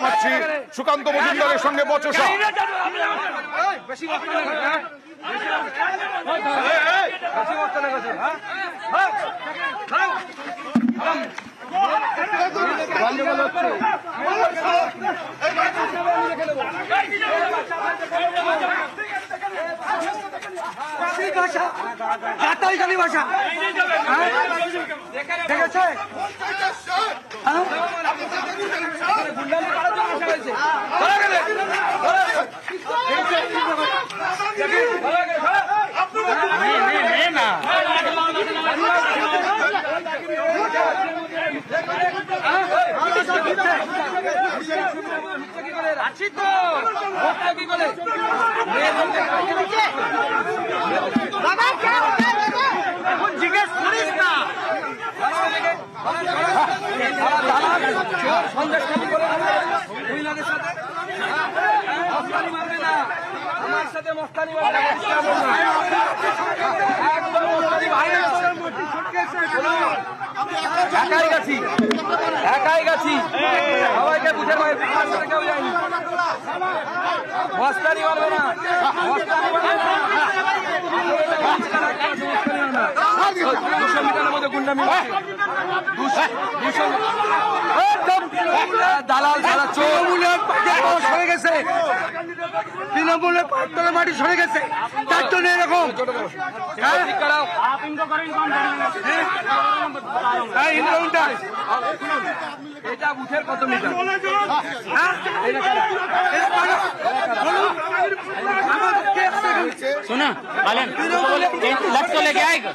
থামাচ্ছি। সুকান্ত মজুমদারের সঙ্গে বচসা। ভাষা আছি তো কি করে জিজ্ঞেস করিস না মহিলাদের সাথে মস্তানি মারবে না, আমার সাথে মস্তানি মারবে একাই গেছি সবাইকে বুঝে কেউ যায়নি। মস্তানি মারবে না, দুশো মিটারের মধ্যে গুন্ডামি দালাল যারা তৃণমূলের সরে গেছে, তৃণমূলের পাঁচতলা মাটি সরে গেছে, তার জন্য এরকম এটা বুথের কত মিটার सुना मालूम लक्ष्य को लेके आएगा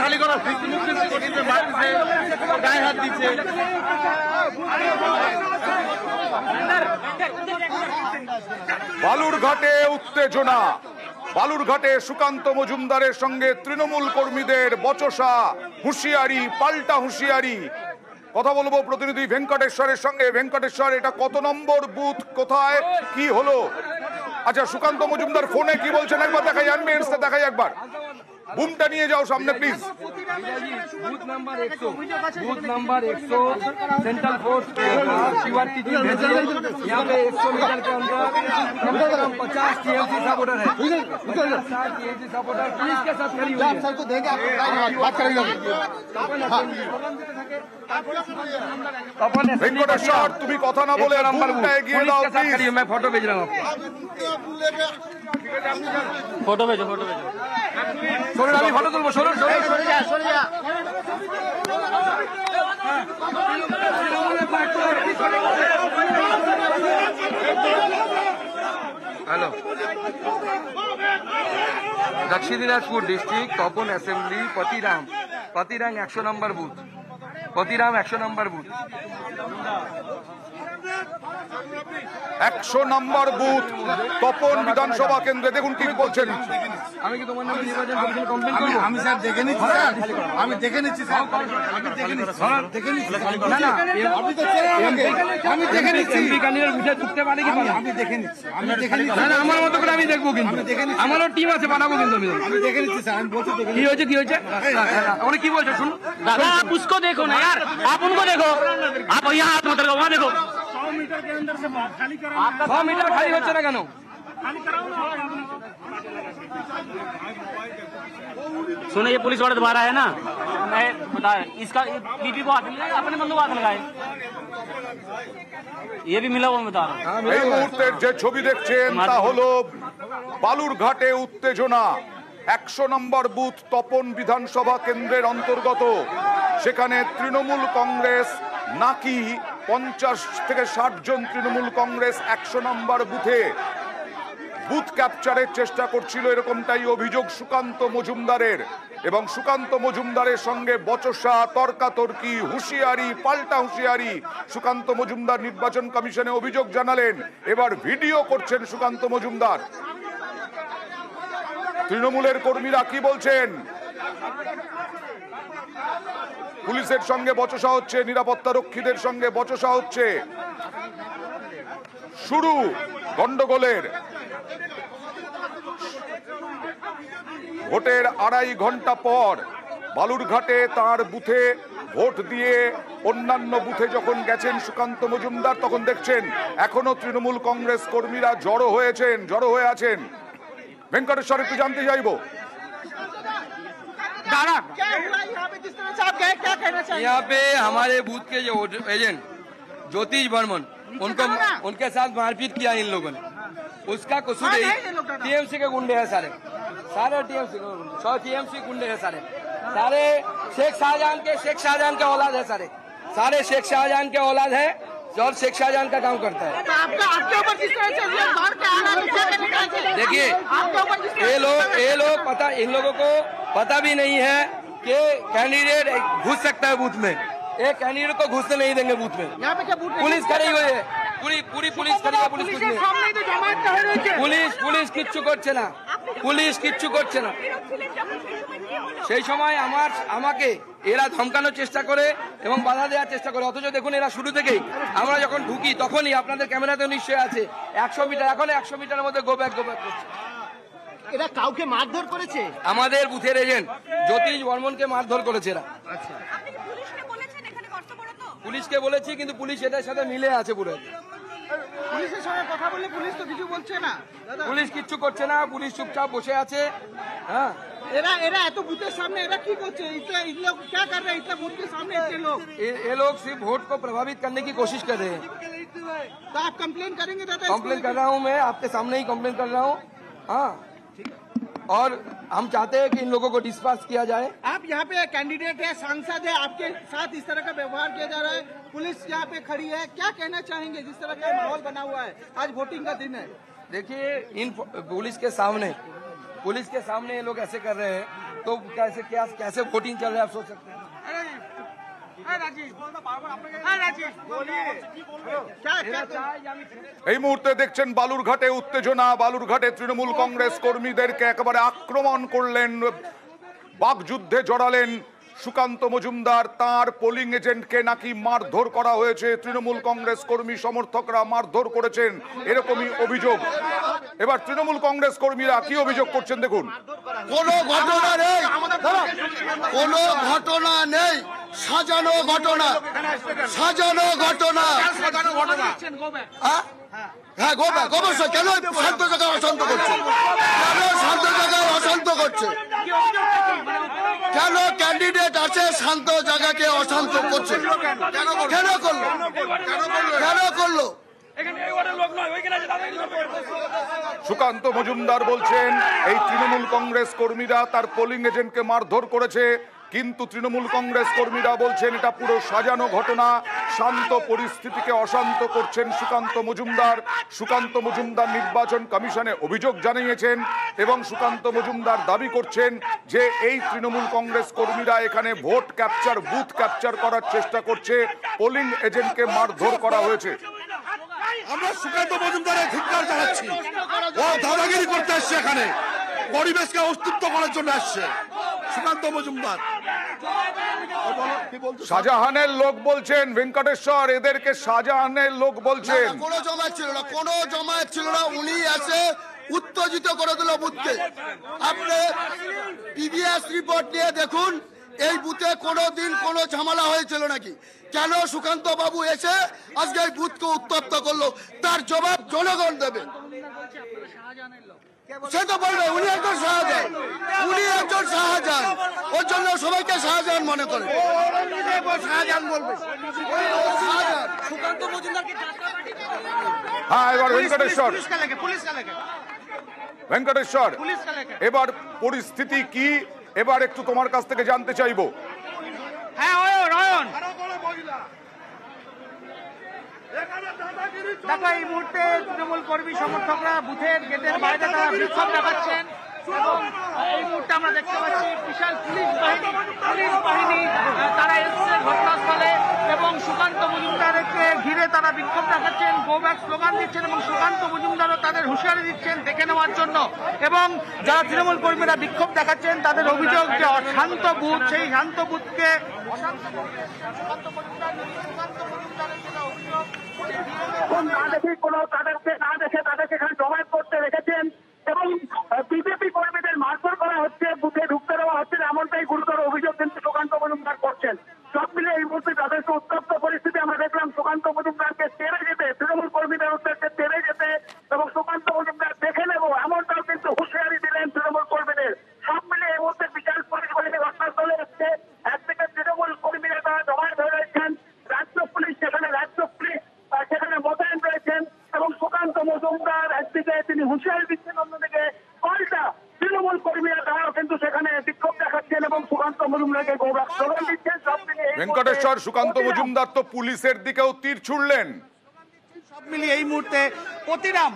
খালি করা গায়ে হাত দিচ্ছে। বালুরঘাটে উত্তেজনা, বালুরঘাটে সুকান্ত মজুমদারের সঙ্গে তৃণমূল কর্মীদের বচসা, হুঁশিয়ারি, পাল্টা হুঁশিয়ারি। কথা বলবো প্রতিনিধি ভেঙ্কটেশ্বরের সঙ্গে। ভেঙ্কটেশ্বর, এটা কত নম্বর বুথ, কোথায় কি হলো? আচ্ছা, সুকান্ত মজুমদার ফোনে কি বলছেন একবার দেখাই, আনমিনিটসে দেখাই একবার। বুমটা নিয়ে যাও সামনে please. Booth number 100 central force Shivaji ji भेजे। यहाँ पे 100 मीटर के अंदर कम से कम 50 टीएमसी सपोर्टर है, 50 टीएमसी सपोर्टर पुलिस के साथ खड़ी हुई है। सर को देंगे, बात करेंगे। ভেঙ্কটেশ্বর, তুমি কথা না বলে বুমটা এগিয়ে দাও প্লিজ। मैं फोटो भेज रहा हूँ आपको। फोटो भेजो, फोटो भेजो। सोरेन, अभी फोटो तुलबो। सोरेन, सर जा hello, Dakshin Dinajpur district Tapan assembly Patiram 100 number booth, Patiram 100 number booth. 100 number booth Tapan বিধানসভা কেন্দ্রে। দেখুন কি বলছেন। আমি কি তোমার নামে নির্বাচন কমিশন কমপ্লেইন করব? আমি স্যার দেখে নিচ্ছি, স্যার আমি দেখে নিচ্ছি, স্যার আমি দেখে নিচ্ছি, দেখে নিচ্ছি। না না, আপনি তো চেনেন আমাকে, আমি দেখে নিচ্ছি। এমপি ক্যান্ডিডেট বুঝে ঢুকতে পারে কি পারে? আমি দেখে নিচ্ছি, আমি দেখে নিচ্ছি। না না, আমার মতো করে আমি দেখবো, কিন্তু আমারও টিম আছে, পাঠাবো কিন্তু আমি। আমি দেখে নিচ্ছি স্যার, আমি বলছি দেখে কি হয়েছে, কি হয়েছে ওরা কি বলছে শুনুন। दादा, आप उसको देखो ना यार, आप उनको देखो, आप यहाँ हाथ मत लगाओ, वहाँ देखो। 100 मीटर के अंदर से खाली करो। 100 मीटर खाली হচ্ছে না কেন? खाली कराओ ना। सुनो, ये पुलिस वाले दोबारा है ना, मैं बता इसका बीपी को हाथ नहीं लगाए, अपने बंदों को हाथ लगाए, ये भी मिला हुआ मैं बता रहा हूँ। এই মুহূর্তের যে ছবি দেখছেন তা হলো বালুরঘাটে উত্তেজনা। 100 নম্বর বুথ তপন বিধানসভা কেন্দ্রের অন্তর্গত। সেখানে তৃণমূল কংগ্রেস নাকি 50 থেকে 60 জন তৃণমূল কংগ্রেস 100 নম্বর বুথে বুথ ক্যাপচারের চেষ্টা করছিল, এরকমটাই অভিযোগ সুকান্ত মজুমদারের। এবং সুকান্ত মজুমদারের সঙ্গে বচসা, তর্কাতর্কি, হুঁশিয়ারি, পাল্টা হুঁশিয়ারি। সুকান্ত মজুমদার নির্বাচন কমিশনে অভিযোগ জানালেন, এবার ভিডিও করছেন সুকান্ত মজুমদার। তৃণমূলের কর্মীরা কি বলছেন? পুলিশের সঙ্গে বচসা হচ্ছে, নিরাপত্তা রক্ষীদের সঙ্গে বচসা হচ্ছে। শুরু গন্ডগোলের। ভোটের 2.5 ঘন্টা পর বালুরঘাটে তার বুথে ভোট দিয়ে অন্যান্য বুথে যখন গেছেন সুকান্ত মজুমদার, তখন দেখছেন এখনো তৃণমূল কংগ্রেস কর্মীরা জড়ো হয়ে আছেন। ভেঙ্কটেশ্বর, একটু জানতে চাইবো। यहाँ पे हमारे बूथ के जो एजेंट ज्योतिष बर्मन, उनके साथ मारपीट किया इन लोगों ने। उसका कसूर टीएमसी के गुंडे हैं, सारे टीएमसी गुंडे हैं, सारे शेख शाहजहां के औलाद है, सारे शेख शाहजहां के औलाद है और शेख शाहजहां का काम करता है। आपके ऊपर किस तरह से दौड़ के आ रहा है, क्या करना चाहिए? देखिए, आपके ऊपर किस तरह ये लोग पता, इन लोगों को पता भी नहीं है कि कैंडिडेट घुस सकता है बूथ में। एक कैंडिडेट को घुसने नहीं देंगे बूथ में। यहाँ पे क्या पुलिस खड़ी हुई है, पूरी पुलिस खड़ी है, पुलिस कुछ नहीं। सामने तो जमात का है, পুলিশ কিচ্ছু করছে না, পুলিশ কিচ্ছু করছে না। সেই সময় আমাকে এরা ধমকানোর চেষ্টা করে এবং বাধা দেওয়ার চেষ্টা করে, অথচ দেখুন এরা শুরু থেকেই, আমরা যখন ঢুকি তখনই আপনাদের ক্যামেরাতেও নিশ্চয়ই আছে, 100 মিটার, এখন 100 মিটারের মধ্যে গো ব্যাক করছে। এরা কাউকে মারধর করেছে? আমাদের বুথের এজেন্ট জ্যোতিষ বর্মনকে মারধর করেছে এরা। পুলিশকে বলেছি, কিন্তু পুলিশ এটার সাথে মিলে আছে পুরো। পুলিশের সঙ্গে কথা বললে পুলিশ তো কিছু বলছে না, পুলিশ কিচ্ছু করছে না, পুলিশ চুপচাপ বসে আছে। হ্যাঁ, এরা এত বুথের সামনে এরা কি করছে? इन लोग क्या कर रहे हैं इतना बूथ के सामने? इतने लोग, ये लोग सिर्फ वोट को प्रभावित करने की कोशिश कर रहे हैं। तो आप कंप्लेन करेंगे? दादा, कंप्लेन कर रहा हूँ मैं, आपके सामने ही कंप्लेन कर रहा हूँ। हाँ, और हम चाहते हैं कि इन लोगों को डिस्पाच किया जाए। आप यहाँ पे कैंडिडेट है, सांसद है, आपके साथ इस तरह का व्यवहार किया जा रहा है, पुलिस यहाँ पे खड़ी है, क्या कहना चाहेंगे? जिस तरह का माहौल बना हुआ है, आज वोटिंग का दिन है। देखिए, इन पुलिस के सामने ये लोग ऐसे कर रहे हैं, तो कैसे वोटिंग चल रहा है आप सोच सकते हैं। এই মুহূর্তে দেখছেন বালুরঘাটে উত্তেজনা। বালুরঘাটে তৃণমূল কংগ্রেস কর্মীদেরকে একেবারে আক্রমণ করলেন, বাকযুদ্ধে জড়ালেন সুকান্ত মজুমদার। তার পোলিং এজেন্টকে নাকি মারধর করা হয়েছে, তৃণমূল কংগ্রেস কর্মী সমর্থকরা মারধর করেছেন, এরকমই অভিযোগ। এবার তৃণমূল কংগ্রেস কর্মীরা কি অভিযোগ করছেন দেখুন। কোনো ঘটনা নেই, কোনো ঘটনা নেই, সাজানো ঘটনা। হ্যাঁ, অবশ্যই। কেন শান্ত জায়গায় অশান্ত করছে? কেন ক্যান্ডিডেট আছে শান্ত জায়গাকে অশান্ত করছে? কেন করলো? সুকান্ত মজুমদার বলছেন এই তৃণমূল কংগ্রেস কর্মীরা তার পোলিং এজেন্টকে মারধর করেছে, কিন্তু তৃণমূল কংগ্রেস কর্মীরা বলছেন এটা পুরো সাজানো ঘটনা, শান্ত পরিস্থিতিকে অশান্ত করছেন সুকান্ত মজুমদার নির্বাচন কমিশনে অভিযোগ জানিয়েছেন এবং সুকান্ত মজুমদার দাবি করছেন যে এই তৃণমূল কংগ্রেস কর্মীরা এখানে ভোট ক্যাপচার, বুথ ক্যাপচার করার চেষ্টা করছে, পোলিং এজেন্টকে মারধর করা হয়েছে। আমরা সুকান্ত মজুমদারের ধিক্কার জানাচ্ছি। ও দাদাগিরি করতে আসছে, এখানে পরিবেশকে অস্তিত্ব করার জন্য আসছে সুকান্ত মজুমদার। শাহজাহানের লোক বলছেন ভেঙ্কটেশ্বর, এদেরকে শাহজাহানের লোক বলছেন। কোনো জমায়েত ছিল না, উনি এসে উত্তেজিত করে দিল বুথকে। আপনি পিবিএস রিপোর্ট নিয়ে দেখুন, এই বুথে কোনোদিন কোনো ঝামেলা হয়েছিল নাকি? কেন সুকান্ত বাবু এসে আজকে এই বুথকে উত্তপ্ত করলো? তার জবাব জনগণ দেবে। সে তো বলবে উনি একজন শাহজাহান, ওর জন্য সবাইকে শাহজাহান মনে করে। শাহজাহান বলবে, হ্যাঁ, এবার ভেঙ্কটেশ্বর, এবার পরিস্থিতি কি এবার একটু তোমার কাছ থেকে জানতে চাইবো। হ্যাঁ, রয়ন, দেখো এই মুহূর্তে তৃণমূল কর্মী সমর্থকরা বুথের গেটের বাইরে তারা বিক্ষোভ দেখাচ্ছেন এবং এই মুহূর্তে আমরা দেখতে পাচ্ছি বিশাল পুলিশ বাহিনী তারা এসেছে ঘটনাস্থলে এবং সুকান্ত মজুমদারকে ঘিরে তারা বিক্ষোভ দেখাচ্ছেন, গো ব্যাক স্লোগান দিচ্ছেন এবং সুকান্ত মজুমদারও তাদের হুঁশিয়ারি দিচ্ছেন দেখে নেওয়ার জন্য। এবং যারা তৃণমূল কর্মীরা বিক্ষোভ দেখাচ্ছেন তাদের অভিযোগ যে অশান্ত বুথ, সেই শান্ত বুথকে তাদেরকে এখানে জমায়েত করতে রেখেছেন এবং বিজেপি কর্মীদের মারধর করা হচ্ছে, বুথে ঢুকতে দেওয়া হচ্ছে, এমনটাই গুরুতর অভিযোগ কিন্তু সুকান্ত মজুমদার করছেন। সব মিলে এই মুহূর্তে যথেষ্ট উত্তপ্ত পরিস্থিতি। আমরা দেখলাম সুকান্ত মজুমদারকে তেড়ে যেতে, তৃণমূল কর্মীদের উদ্দেশ্যে তেড়ে যেতে এবং সুকান্ত মজুমদার দেখে নেব এমনটাও কিন্তু হুঁশিয়ারি দিলেন তৃণমূল কর্মীদের। সব মিলে এই মুহূর্তে বিশাল পরিমাণে ঘটনাস্থলে এসছে। একদিকে তৃণমূল কর্মীরা তারা জমায়েত হয়ে রয়েছেন, রাজ্য পুলিশ সেখানে সেখানে মোতায়েন রয়েছেন এবং সুকান্ত মজুমদার একদিকে তিনি হুঁশিয়ারি দিচ্ছেন, অন্যদিকে পাল্টা তৃণমূল কর্মীরা তারাও কিন্তু সেখানে বিক্ষোভ দেখাচ্ছেন এবং সুকান্ত মজুমদারকে গৌরব স্লোগান দিচ্ছেন। সব মিলিয়ে ভেঙ্কটেশ্বর, সুকান্ত মজুমদার তো পুলিশের দিকেও তীর ছুড়লেন। সব মিলিয়ে এই মুহূর্তে প্রতিরাম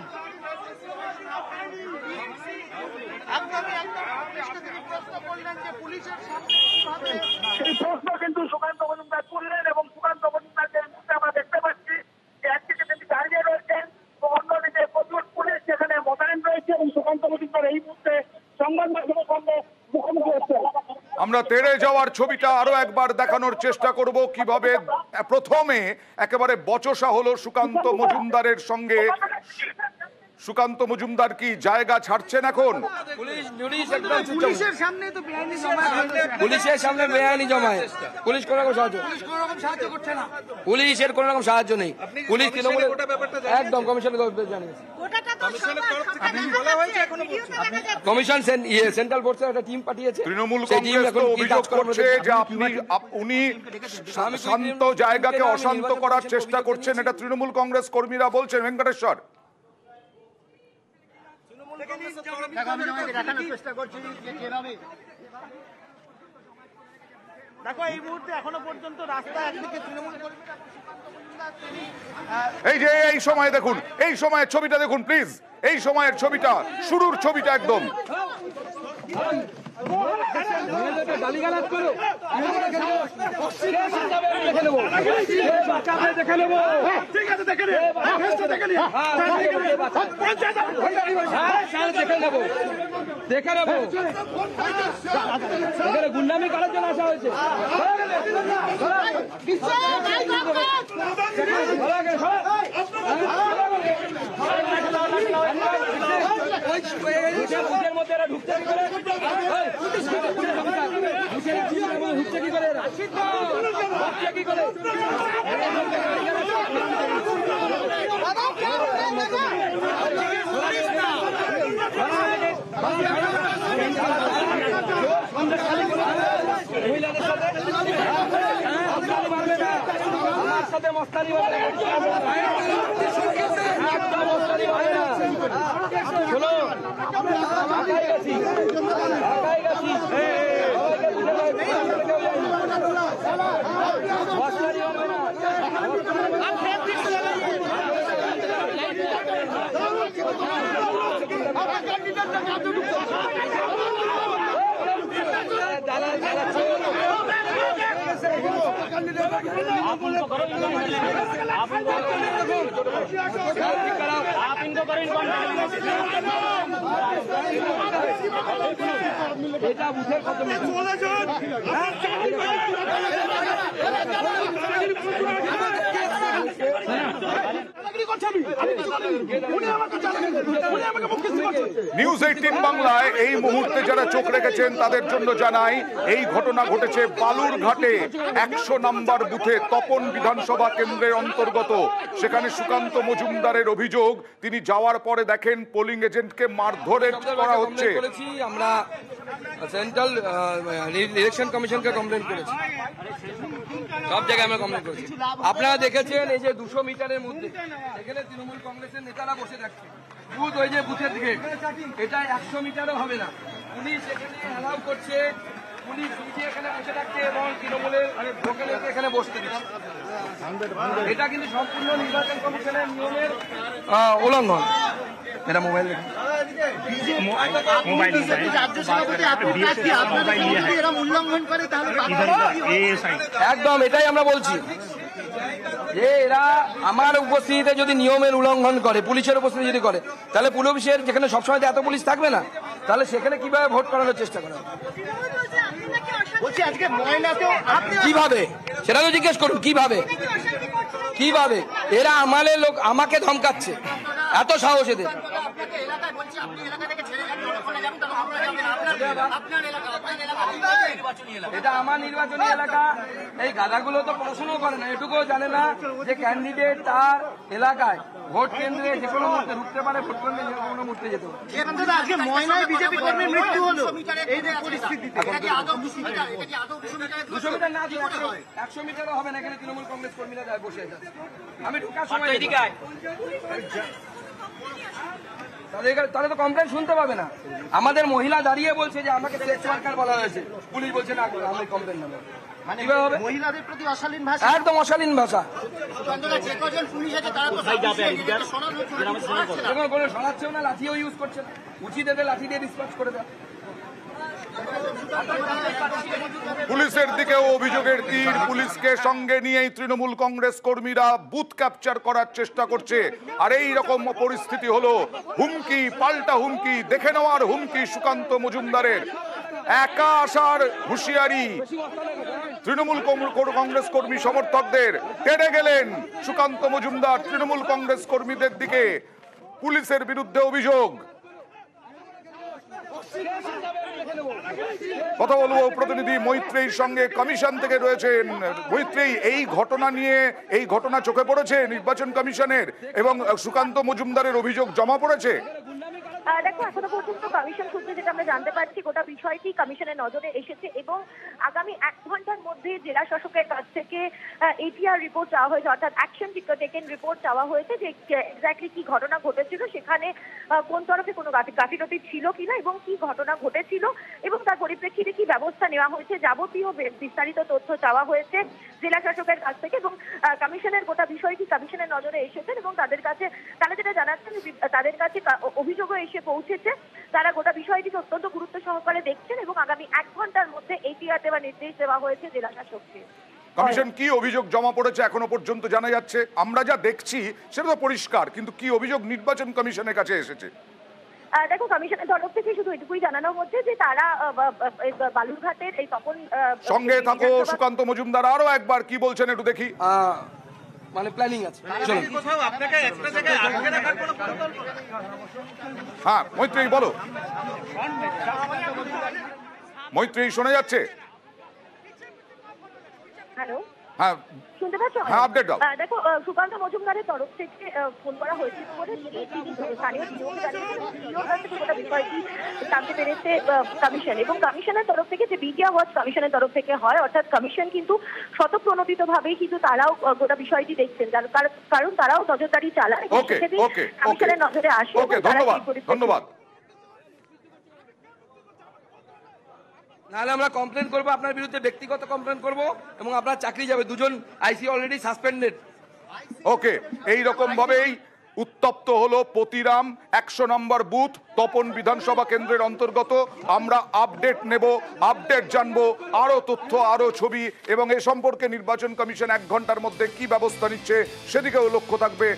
সেই প্রশ্ন কিন্তু সুকান্ত মজুমদার তুললেন এবং সুকান্ত মজুমদারকে আমরা দেখতে পাচ্ছি যে একদিকে তিনি দাঁড়িয়ে রয়েছেন, অন্যদিকে প্রচুর পুলিশ সেখানে মোতায়েন রয়েছে এবং সুকান্ত মজুমদার এই মুহূর্তে সংবাদ মাধ্যমের সামনে মুখোমুখি হচ্ছেন। আমরা তেড়ে যাওয়ার ছবিটা আরো একবার দেখানোর চেষ্টা করব, কিভাবে প্রথমে একেবারে বচসা হলো সুকান্ত মজুমদারের সঙ্গে। সুকান্ত মজুমদার কি জায়গা ছাড়ছেন এখন? পুলিশের সামনে তো বেআইনি জমায়েত, পুলিশের সামনে বেআইনি জমায়েত, পুলিশ কোনো রকম সাহায্য করছে না। পুলিশের কোনো রকম সাহায্য নেই। পুলিশ তৃণমূল একদম কমিশনের জানিয়েছে। কমিশন সেন্ট্রাল ফোর্সের একটা টিম পাঠিয়েছে। তৃণমূল কংগ্রেস তো অভিযোগ করছে যে উনি শান্ত জায়গাকে অশান্ত করার চেষ্টা করছেন, এটা তৃণমূল কংগ্রেস কর্মীরা বলছেন। ভেঙ্কটেশ্বর, দেখো এই মুহূর্তে এখনো পর্যন্ত রাস্তায় একদিকে তৃণমূল এই যে এই সময় দেখুন, এই সময়ের ছবিটা দেখুন প্লিজ, এই সময়ের ছবিটা, শুরুর ছবিটা একদম। গুন্ডামি করার জন্য আসা হয়েছে। নিউজ 18 বাংলায় এই মুহূর্তে যারা চোখ রেখেছেন তাদের জন্য জানাই, এই ঘটনা ঘটেছে বালুরঘাটে 100 নম্বর বুথে, তপন বিধানসভা কেন্দ্রের অন্তর্গত। সেখানে সুকান্ত মজুমদারের অভিযোগ, তিনি যাওয়ার পরে দেখেন পোলিং এজেন্টকে মারধর করা হচ্ছে। আমরা সেন্ট্রাল ইলেকশন কমিশনকে কমপ্লেন করেছি, সব জায়গায় আমরা কমপ্লেন করেছি। আপনারা দেখেছেন এই যে 200 মিটারের মধ্যে এখানে তৃণমূল কংগ্রেসের নেতারা বসে থাকছে, বুথ ওই যে বুথের দিকে, এটা 100 মিটারও হবে না। পুলিশ এখানে অ্যালাউ করছে, পুলিশ নিজে এখানে বসে থাকছে এবং তৃণমূলের লোকেদেরকে এখানে বসতে দিচ্ছে। এটা কিন্তু সম্পূর্ণ নির্বাচন কমিশনের নিয়মের উল্লঙ্ঘন। এটা মোবাইল উল্লঙ্ঘন করে তাহলে একদম এটাই আমরা বলছি। যে এরা আমার উপস্থিতিতে যদি নিয়মের উল্লঙ্ঘন করে, পুলিশের উপস্থিতি যদি করে, তাহলে পুলিশের যেখানে সবসময় এত পুলিশ থাকবে না, তাহলে সেখানে কিভাবে ভোট করানোর চেষ্টা করা হবে? বলছি আজকে ময়নাতেও কিভাবে সেটা তো জিজ্ঞেস করুন। কিভাবে এরা আমাদের লোক আমাকে ধমকাচ্ছে, এত সাহস এদের। এটা আমার নির্বাচনী এলাকা। এই গাধাগুলো তো পড়াশোনা করে না, এটুকুও জানে না যে ক্যান্ডিডেট তার এলাকায় ভোট কেন্দ্রে যে কোনো মুহূর্তে ঢুকতে পারে, ভোট কেন্দ্রে যে কোনো মুহূর্তে যেতে পারে। আজকে ময়নায় বিজেপি কর্মীর মৃত্যু হলো এই যে পরিস্থিতিতে 200 মিটার না, 100 মিটারও হবে না। এখানে তৃণমূল কংগ্রেস কর্মীরা যায় বসে আছে। আমি ঢুকার সময় তাহলে তো কমপ্লেন শুনতে পাবে না। আমাদের মহিলা দাঁড়িয়ে বলছে যে আমাকে সেক্স ওয়ার্কার বলা হয়েছে, পুলিশ বলছে না আমি কমপ্লেন নেব। কিভাবে হবে? মহিলাদের প্রতি অশালীন ভাষা, একদম অশালীন ভাষা। দেখুন কোনো শোনাচ্ছেও না, লাঠিও ইউজ করছে না। উচিত এদের লাঠি দিয়ে ডিসপাচ করে দেয়। পুলিশের দিকেও অভিযোগের তীর। পুলিশকে সঙ্গে নিয়েই তৃণমূল কংগ্রেস কর্মীরা বুথ ক্যাপচার করার চেষ্টা করছে। আর এই রকম পরিস্থিতি হলো হুমকি পাল্টা হুমকি, দেখে নেওয়ার হুমকি সুকান্ত মজুমদারের। একা আসার হুঁশিয়ারি তৃণমূল কংগ্রেস কর্মী সমর্থকদের। তেড়ে গেলেন সুকান্ত মজুমদার তৃণমূল কংগ্রেস কর্মীদের দিকে। পুলিশের বিরুদ্ধে অভিযোগ। কথা বলবো প্রতিনিধি মৈত্রেয়ীর সঙ্গে, কমিশন থেকে রয়েছেন মৈত্রেয়ী। এই ঘটনা নিয়ে, এই ঘটনা চোখে পড়েছে নির্বাচন কমিশনের এবং সুকান্ত মজুমদারের অভিযোগ জমা পড়েছে। দেখো, এখনো পর্যন্ত কমিশন সূত্রে যেটা আমরা জানতে পারছি, গোটা বিষয়টি কমিশনের নজরে এসেছে এবং আগামী 1 ঘন্টার মধ্যে জেলা শাসকের কাছ থেকে এটিআর রিপোর্ট চাওয়া হয়েছে, অর্থাৎ অ্যাকশন টেকেন রিপোর্ট চাওয়া হয়েছে যে এক্স্যাক্টলি কি ঘটনা ঘটেছিল, সেখানে কোন তরফে কোনো গাফিলতি ছিল কিনা এবং কি ঘটনা ঘটেছিল এবং তার পরিপ্রেক্ষিতে কি ব্যবস্থা নেওয়া হয়েছে, যাবতীয় বিস্তারিত তথ্য চাওয়া হয়েছে জেলা শাসকের কাছ থেকে। এবং কমিশনের গোটা বিষয়টি কমিশনের নজরে এসেছে এবং তারা যেটা জানাচ্ছেন, তাদের কাছে অভিযোগও এসে পৌঁছেছে। তারা গোটা বিষয়টিকে অত্যন্ত গুরুত্ব সহকারে দেখছেন এবং আগামী 1 ঘন্টার মধ্যে এটিআর দেওয়ার নির্দেশ দেওয়া হয়েছে জেলা শাসককে। কমিশন কি অভিযোগ জমা পড়েছে এখনো পর্যন্ত জানা যাচ্ছে? আমরা যা দেখছি সেটা তো পরিষ্কার, কিন্তু কি অভিযোগ নির্বাচন কমিশনের কাছে এসেছে? দেখো, কমিশনের তরফ থেকে শুধু এটুকুই জানানো হচ্ছে যে তারা বালুরঘাটের এই তপন সঙ্গে থাকো সুকান্ত মজুমদার আরো একবার কি বলছেন একটু দেখি। মানে প্ল্যানিং আছে। হ্যাঁ মৈত্রেয়ী বলো। মৈত্রেয়ী শোনা যাচ্ছে? হ্যালো, হ্যাঁ শুনতে পাচ্ছ? হ্যাঁ, আপডেট দাও। দেখো, সুকান্ত মজুমদারের তরফ থেকে ফোন করা হয়েছিল বলে স্থানীয় গোটা বিষয়টি জানতে পেরেছে কমিশন এবং কমিশনের তরফ থেকে যে মিডিয়া ওয়াচ কমিশনের তরফ থেকে হয়, অর্থাৎ কমিশন কিন্তু স্বতঃপ্রণোদিত ভাবেই কিন্তু তারাও গোটা বিষয়টি দেখছেন, কারণ তারাও নজরদারি চালান। কমিশনের নজরে আসে। ধন্যবাদ। নাহলে আমরা কমপ্লেন করবো আপনার বিরুদ্ধে, ব্যক্তিগত কমপ্লেন করবো এবং আপনার চাকরি যাবে। 2 জন আইসি অলরেডি সাসপেন্ডেড। ওকে, এই রকম ভাবেই উত্তপ্ত হলো পতিরাম 100 নম্বর বুথ তপন বিধানসভা কেন্দ্রের অন্তর্গত। আমরা আপডেট নেব, আপডেট জানবো, আরো তথ্য, আরো ছবি এবং এ সম্পর্কে নির্বাচন কমিশন 1 ঘন্টার মধ্যে কি ব্যবস্থা নিচ্ছে সেদিকেও লক্ষ্য থাকবে।